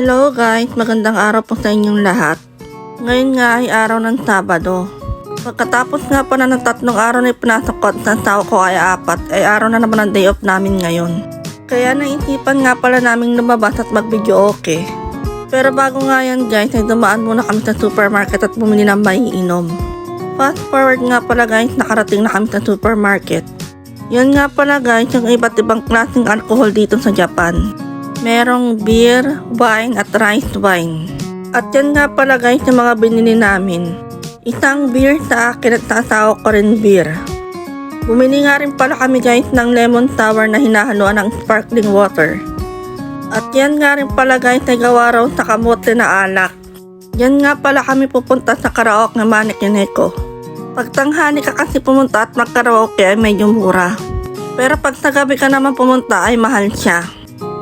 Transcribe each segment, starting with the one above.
Hello guys, magandang araw po sa inyong lahat. Ngayon nga ay araw ng Sabado. Pagkatapos nga pala ng 3 araw na ipinasok ko at nasawa ko ay 4, ay araw na naman ang day off namin ngayon. Kaya naisipan nga pala naming lumabas at mag-video okay. Pero bago nga yan guys, ay dumaan muna kami sa supermarket at bumili ng maiinom. Fast forward nga pala guys, nakarating na kami sa supermarket. Yan nga pala guys, yung iba't ibang klaseng alcohol dito sa Japan. Merong beer, wine at rice wine. At yan nga pala guys yung mga binili namin. Isang beer sa akin at sa asawa ko rin beer. Bumili nga rin pala kami guys ng lemon sour na hinahaluan ng sparkling water. At yan nga rin pala guys ay gawa raw sa kamote na alak. Yan nga pala kami pupunta sa karaoke ng Manekineko. Pag tanghali ka kasi pumunta at magkaraoke ay medyo mura. Pero pag sa gabi ka naman pumunta ay mahal siya.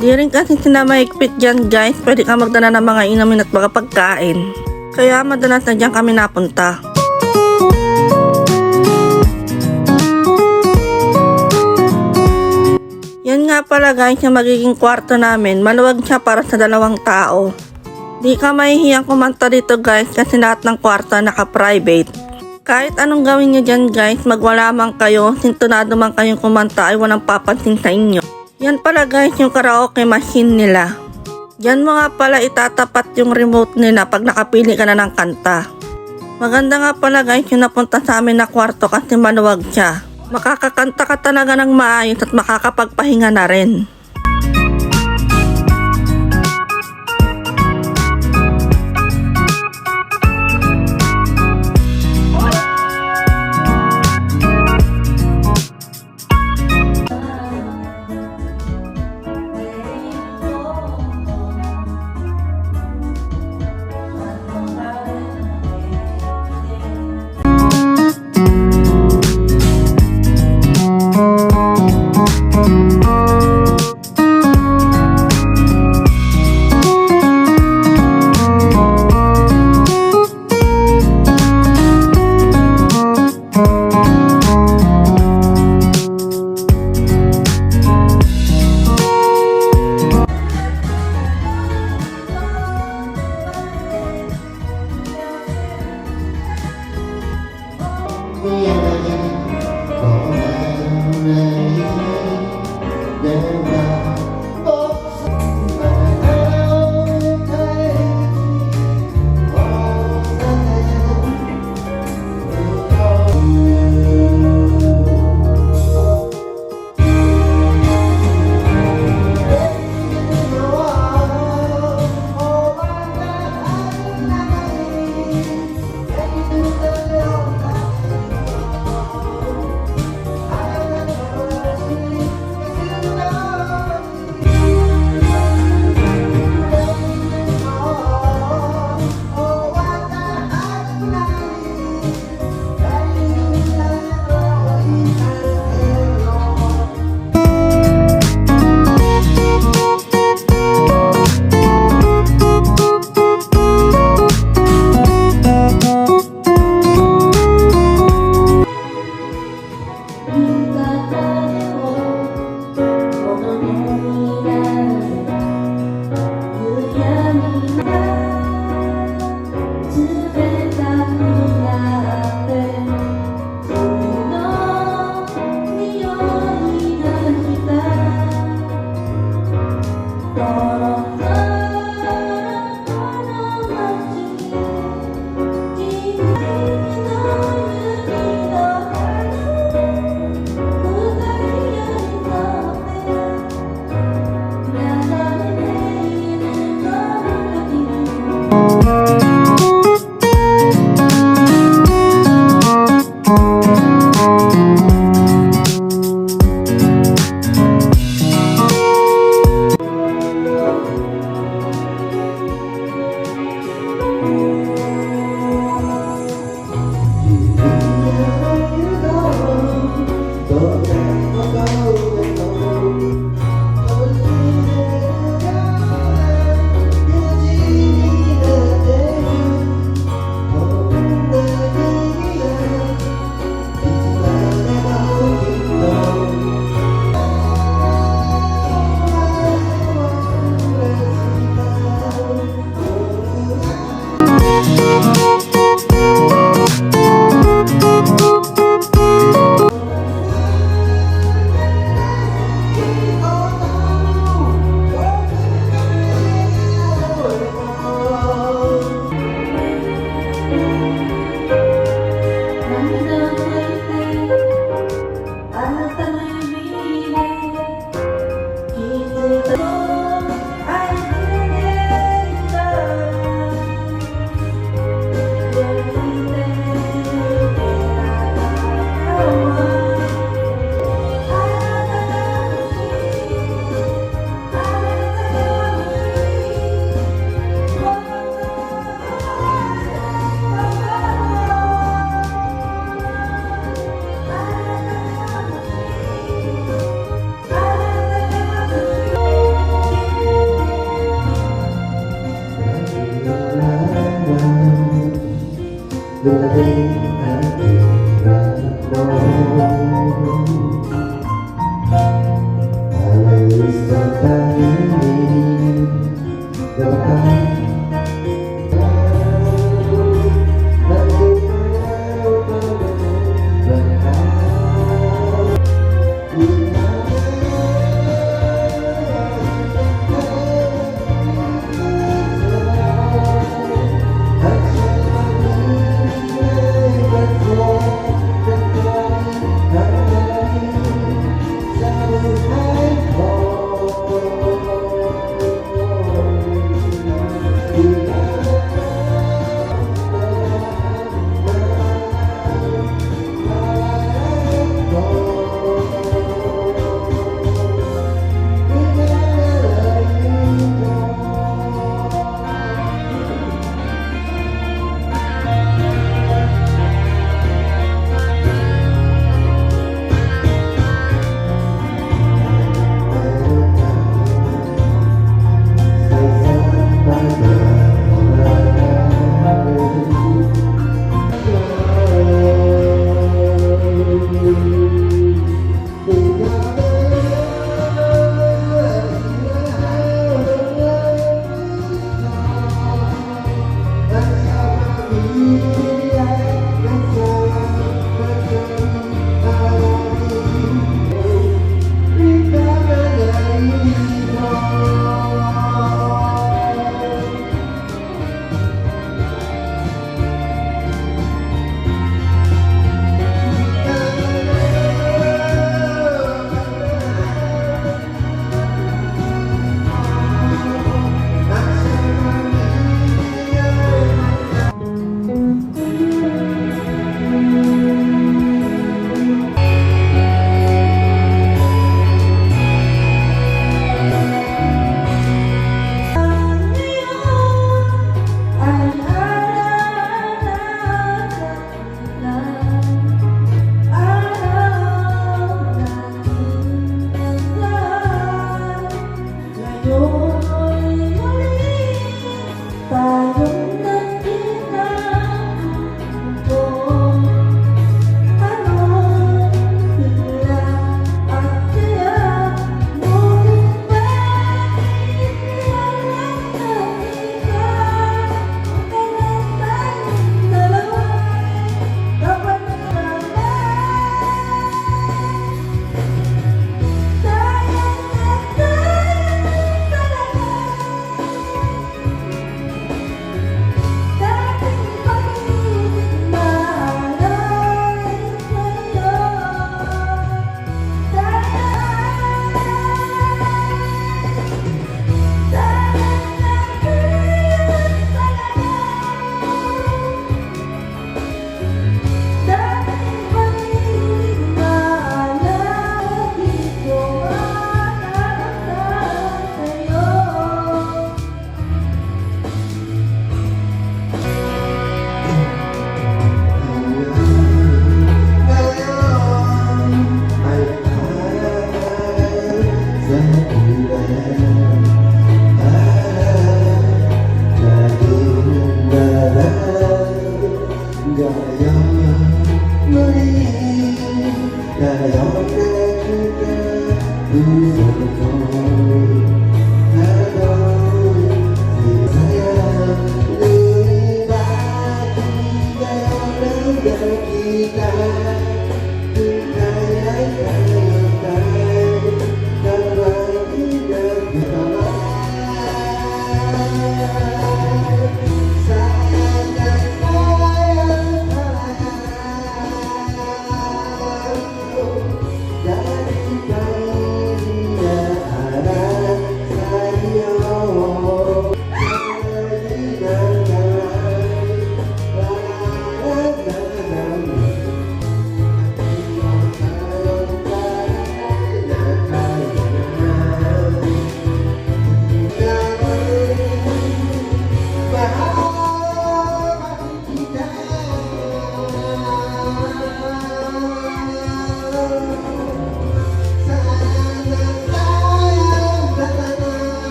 Di rin kasi sila maigpit dyan guys, pwede ka magdala ng mga inumin at mga pagkain. Kaya madalas na dyan kami napunta. Yan nga pala guys yung magiging kwarto namin, maluwag siya para sa 2 tao. Di ka mahihiyang kumanta dito guys kasi lahat ng kwarto naka-private. Kahit anong gawin nyo dyan guys, magwala man kayo, sintonado man kayong kumanta ay walang papansin sa inyo. Yan pala guys yung karaoke machine nila. Yan mo nga pala itatapat yung remote nila pag nakapili ka na ng kanta. Maganda nga pala guys yung napunta sa amin na kwarto kasi maluwag siya. Makakakanta ka talaga ng maayos at makakapagpahinga na rin.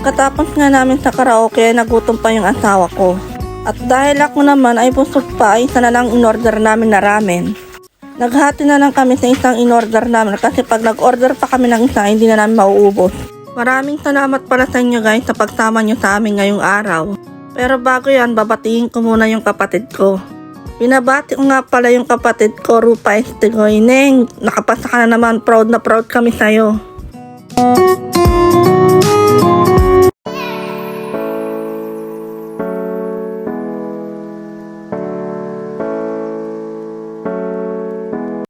Pagkatapos nga namin sa karaoke, nagutom pa yung asawa ko. At dahil ako naman ay busog pa, isa na lang in-order namin na ramen. Naghati na lang kami sa isang in-order namin kasi pag nag-order pa kami ng isa, hindi na namin mauubos. Maraming salamat pala sa inyo guys sa pagsama nyo sa amin ngayong araw. Pero bago yan, babatiin ko muna yung kapatid ko. Binabati ko nga pala yung kapatid ko, Rupa Estigoy. Neng, nakapasa ka na naman, proud na proud kami sa'yo.